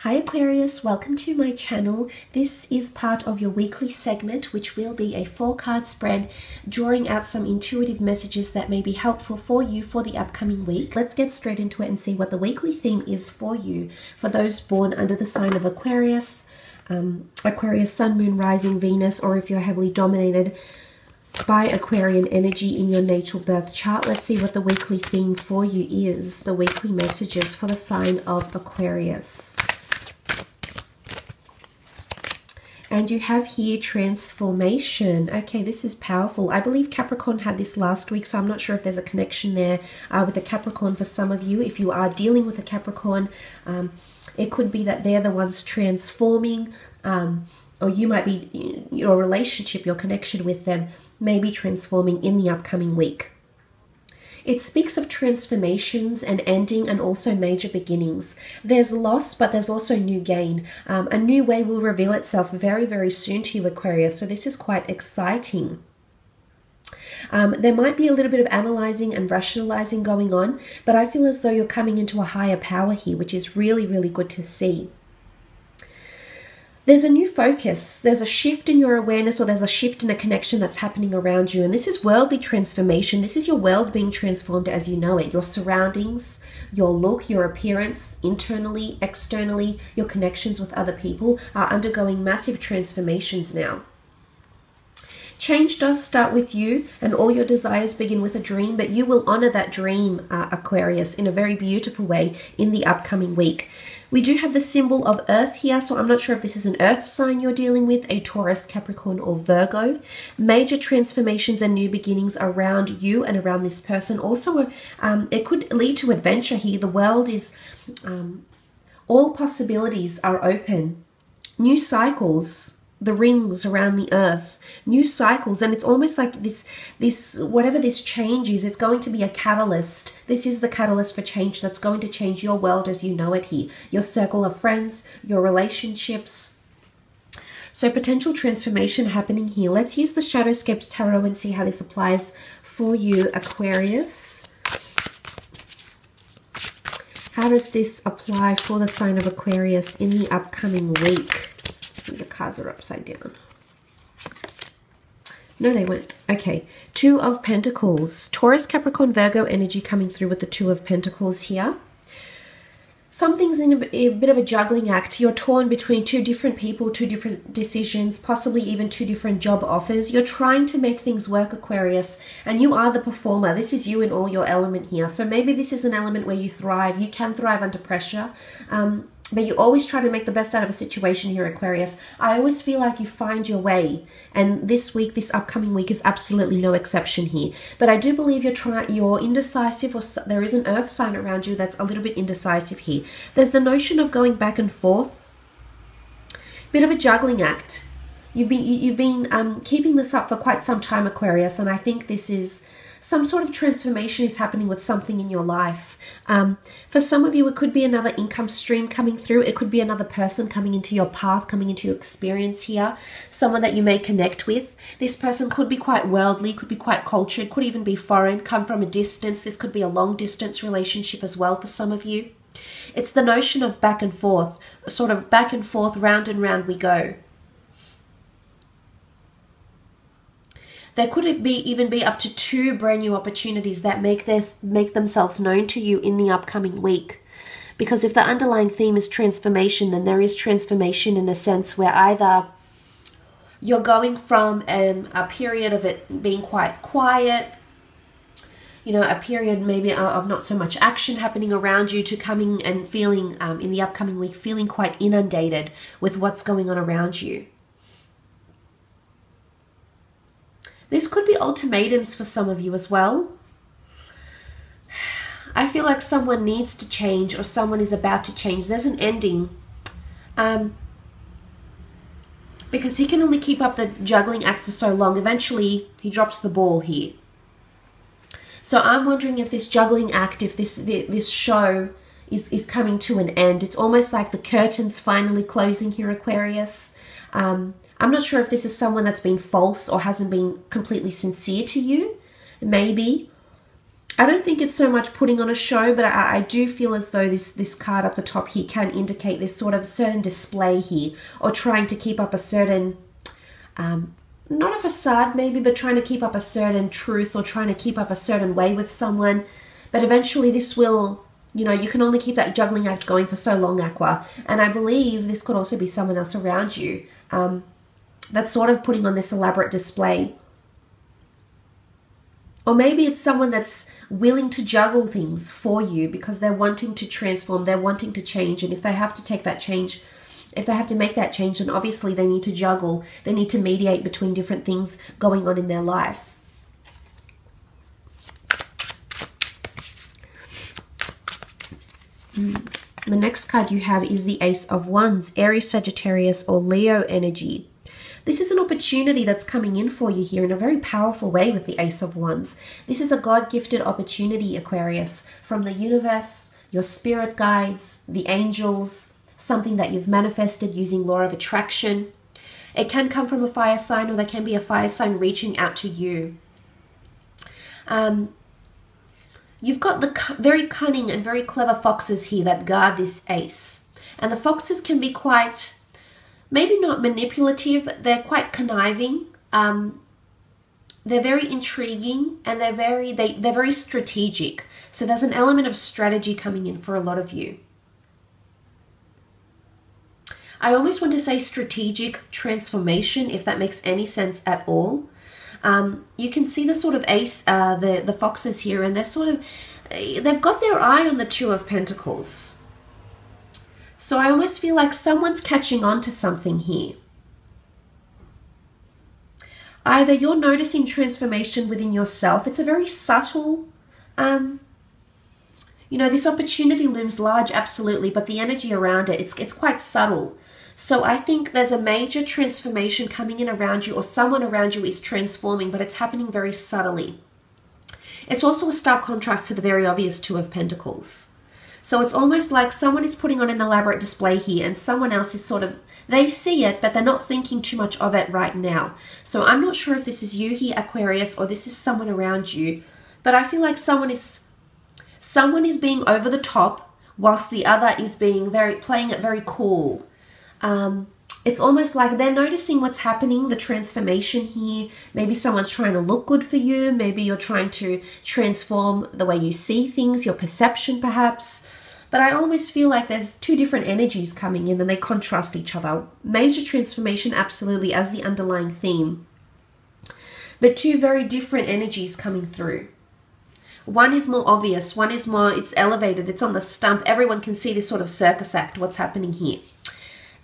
Hi Aquarius, welcome to my channel. This is part of your weekly segment, which will be a 4-card spread, drawing out some intuitive messages that may be helpful for you for the upcoming week. Let's get straight into it and see what the weekly theme is for you, for those born under the sign of Aquarius, Aquarius, Sun, Moon, Rising, Venus, or if you're heavily dominated by Aquarian energy in your natal birth chart. Let's see what the weekly theme for you is, the weekly messages for the sign of Aquarius. And you have here transformation. Okay, this is powerful. I believe Capricorn had this last week, so I'm not sure if there's a connection there with a Capricorn for some of you. If you are dealing with a Capricorn, it could be that they're the ones transforming, or you might be, your relationship, your connection with them may be transforming in the upcoming week. It speaks of transformations and ending and also major beginnings. There's loss, but there's also new gain. A new way will reveal itself very, very soon to you, Aquarius. So this is quite exciting. There might be a little bit of analyzing and rationalizing going on, but I feel as though you're coming into a higher power here, which is really, really good to see. There's a new focus, there's a shift in your awareness, or there's a shift in a connection that's happening around you. And this is worldly transformation. This is your world being transformed as you know it. Your surroundings, your look, your appearance, internally, externally, your connections with other people are undergoing massive transformations now. Change does start with you, and all your desires begin with a dream, but you will honor that dream, Aquarius, in a very beautiful way in the upcoming week. We do have the symbol of Earth here, so I'm not sure if this is an Earth sign you're dealing with, a Taurus, Capricorn, or Virgo. Major transformations and new beginnings around you and around this person. Also, it could lead to adventure here. The world is, all possibilities are open. New cycles, the rings around the earth, new cycles, and it's almost like this whatever this change is, it's going to be a catalyst. This is the catalyst for change that's going to change your world as you know it here, your circle of friends, your relationships. So potential transformation happening here. Let's use the Shadowscapes Tarot and see how this applies for you, Aquarius. How does this apply for the sign of Aquarius in the upcoming week? The cards are upside down. No, they weren't. Okay, Two of Pentacles. Taurus, Capricorn, Virgo energy coming through with the Two of Pentacles here. Something's in a bit of a juggling act. You're torn between two different people, two different decisions, possibly even two different job offers. You're trying to make things work, Aquarius, and you are the performer. This is you in all your element here. So maybe this is an element where you thrive. You can thrive under pressure. But you always try to make the best out of a situation here, Aquarius. I always feel like you find your way. And this week, this upcoming week is absolutely no exception here. But I do believe you're indecisive, or there is an earth sign around you that's a little bit indecisive here. There's the notion of going back and forth. Bit of a juggling act. You've been keeping this up for quite some time, Aquarius. And I think this is some sort of transformation is happening with something in your life. For some of you, it could be another income stream coming through. It could be another person coming into your path, coming into your experience here. Someone that you may connect with. This person could be quite worldly, could be quite cultured, could even be foreign, come from a distance. This could be a long distance relationship as well for some of you. It's the notion of back and forth, sort of back and forth, round and round we go. There could even be up to 2 brand new opportunities that make themselves known to you in the upcoming week. Because if the underlying theme is transformation, then there is transformation in a sense where either you're going from a period of it being quite quiet, you know, a period maybe of not so much action happening around you, to coming and feeling in the upcoming week, feeling quite inundated with what's going on around you. This could be ultimatums for some of you as well. I feel like someone needs to change, or someone is about to change. There's an ending. Because he can only keep up the juggling act for so long. Eventually, he drops the ball here. So I'm wondering if this juggling act, if this show is coming to an end. It's almost like the curtain's finally closing here, Aquarius. I'm not sure if this is someone that's been false or hasn't been completely sincere to you. Maybe. I don't think it's so much putting on a show, but I do feel as though this card up the top here can indicate this sort of certain display here, or trying to keep up a certain, not a facade maybe, but trying to keep up a certain truth, or trying to keep up a certain way with someone. But eventually this will, you know, you can only keep that juggling act going for so long, Aqua. And I believe this could also be someone else around you that's sort of putting on this elaborate display. Or maybe it's someone that's willing to juggle things for you because they're wanting to transform, they're wanting to change. And if they have to take that change, if they have to make that change, then obviously they need to juggle. They need to mediate between different things going on in their life. The next card you have is the Ace of Wands, Aries, Sagittarius, or Leo energy. This is an opportunity that's coming in for you here in a very powerful way with the Ace of Wands. This is a God-gifted opportunity, Aquarius, from the universe, your spirit guides, the angels, something that you've manifested using law of attraction. It can come from a fire sign, or there can be a fire sign reaching out to you. You've got the very cunning and very clever foxes here that guard this ace. And the foxes can be quite, maybe not manipulative, they're quite conniving. They're very intriguing, and they're very strategic. So there's an element of strategy coming in for a lot of you. I almost want to say strategic transformation, if that makes any sense at all. You can see the sort of ace, the foxes here, and they're sort of, they've got their eye on the Two of Pentacles. So I almost feel like someone's catching on to something here. Either you're noticing transformation within yourself. It's a very subtle, you know, this opportunity looms large, absolutely, but the energy around it, it's quite subtle. So I think there's a major transformation coming in around you, or someone around you is transforming, but it's happening very subtly. It's also a stark contrast to the very obvious Two of Pentacles. So it's almost like someone is putting on an elaborate display here, and someone else is sort of, they see it, but they're not thinking too much of it right now. So I'm not sure if this is you here, Aquarius, or this is someone around you, but I feel like someone is being over the top, whilst the other is being playing it very cool. It's almost like they're noticing what's happening, the transformation here. Maybe someone's trying to look good for you. Maybe you're trying to transform the way you see things, your perception perhaps. But I almost feel like there's two different energies coming in, and they contrast each other. Major transformation, absolutely, as the underlying theme. But two very different energies coming through. One is more obvious. One is more, it's elevated. It's on the stump. Everyone can see this sort of circus act, what's happening here.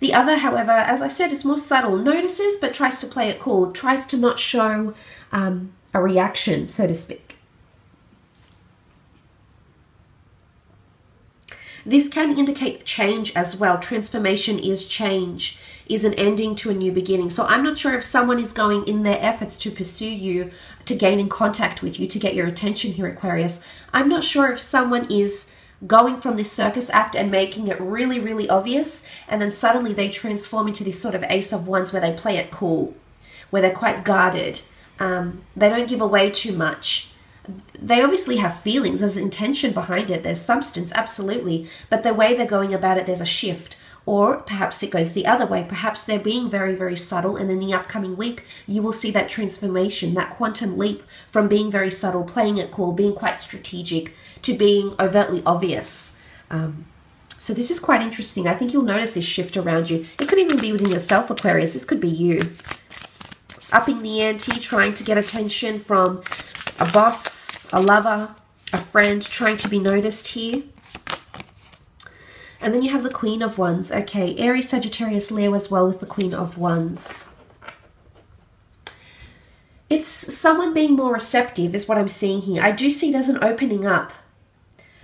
The other, however, as I said, it's more subtle, notices but tries to play it cool, tries to not show a reaction, so to speak. This can indicate change as well. Transformation is change, is an ending to a new beginning. So I'm not sure if someone is going in their efforts to pursue you, to gain in contact with you, to get your attention here, Aquarius. I'm not sure if someone is going from this circus act and making it really, really obvious, and then suddenly they transform into this sort of Ace of Wands where they play it cool, where they're quite guarded. They don't give away too much. They obviously have feelings, there's intention behind it, there's substance, absolutely, but the way they're going about it, there's a shift. Or perhaps it goes the other way. Perhaps they're being very, very subtle, and in the upcoming week, you will see that transformation, that quantum leap from being very subtle, playing it cool, being quite strategic, to being overtly obvious. So this is quite interesting. I think you'll notice this shift around you. It could even be within yourself, Aquarius. This could be you. Upping the ante, trying to get attention from a boss, a lover, a friend, trying to be noticed here. And then you have the Queen of Wands. Okay, Aries, Sagittarius, Leo as well with the Queen of Wands. It's someone being more receptive is what I'm seeing here. I do see there's an opening up.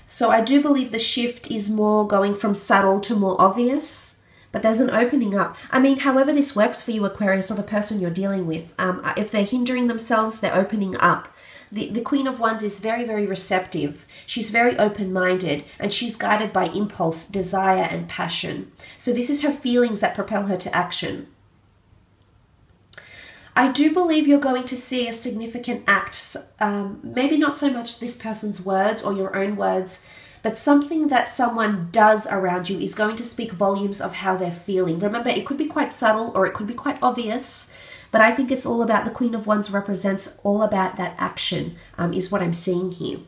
So I do believe the shift is more going from subtle to more obvious, but there's an opening up. I mean, however this works for you, Aquarius, or the person you're dealing with, if they're hindering themselves, they're opening up. The Queen of Wands is very, very receptive. She's very open-minded, and she's guided by impulse, desire, and passion. So this is her feelings that propel her to action. I do believe you're going to see a significant act, maybe not so much this person's words or your own words, but something that someone does around you is going to speak volumes of how they're feeling. Remember, it could be quite subtle or it could be quite obvious, but I think it's all about, the Queen of Wands represents all about that action, is what I'm seeing here.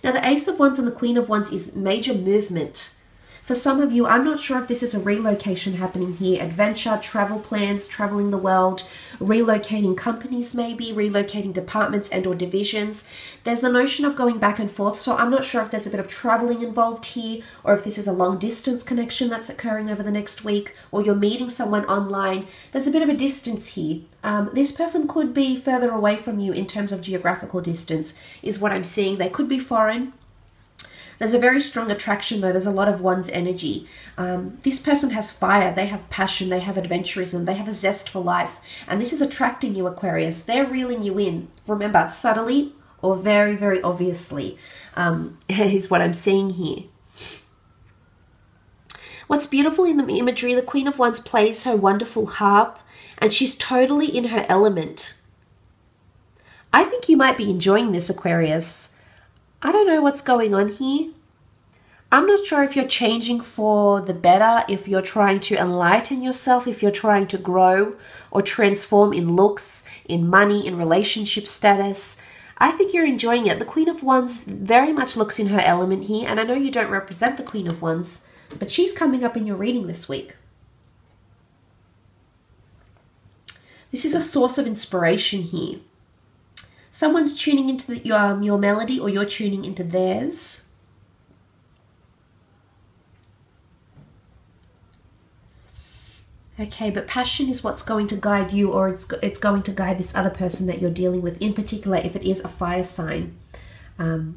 Now, the Ace of Wands and the Queen of Wands is major movement. For some of you, I'm not sure if this is a relocation happening here, adventure, travel plans, traveling the world, relocating companies maybe, relocating departments and or divisions. There's a notion of going back and forth, so I'm not sure if there's a bit of traveling involved here, or if this is a long distance connection that's occurring over the next week, or you're meeting someone online. There's a bit of a distance here. This person could be further away from you in terms of geographical distance, is what I'm seeing. They could be foreign. There's a very strong attraction though. There's a lot of Wands energy. This person has fire. They have passion. They have adventurism. They have a zest for life. And this is attracting you, Aquarius. They're reeling you in. Remember, subtly or very, very obviously, is what I'm seeing here. What's beautiful in the imagery, the Queen of Wands plays her wonderful harp and she's totally in her element. I think you might be enjoying this, Aquarius. I don't know what's going on here. I'm not sure if you're changing for the better, if you're trying to enlighten yourself, if you're trying to grow or transform in looks, in money, in relationship status. I think you're enjoying it. The Queen of Wands very much looks in her element here, and I know you don't represent the Queen of Wands, but she's coming up in your reading this week. This is a source of inspiration here. Someone's tuning into your melody, or you're tuning into theirs. Okay, but passion is what's going to guide you, or it's going to guide this other person that you're dealing with, in particular if it is a fire sign. I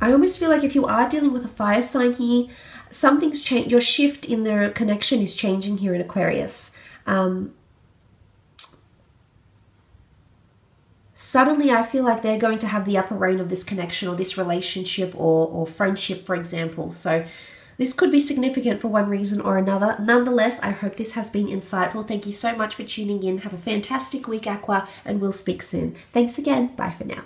almost feel like if you are dealing with a fire sign here, something's changed. Your shift in their connection is changing here in Aquarius. Suddenly, I feel like they're going to have the upper reign of this connection or this relationship or friendship, for example. So this could be significant for one reason or another. Nonetheless, I hope this has been insightful. Thank you so much for tuning in. Have a fantastic week, Aqua, and we'll speak soon. Thanks again. Bye for now.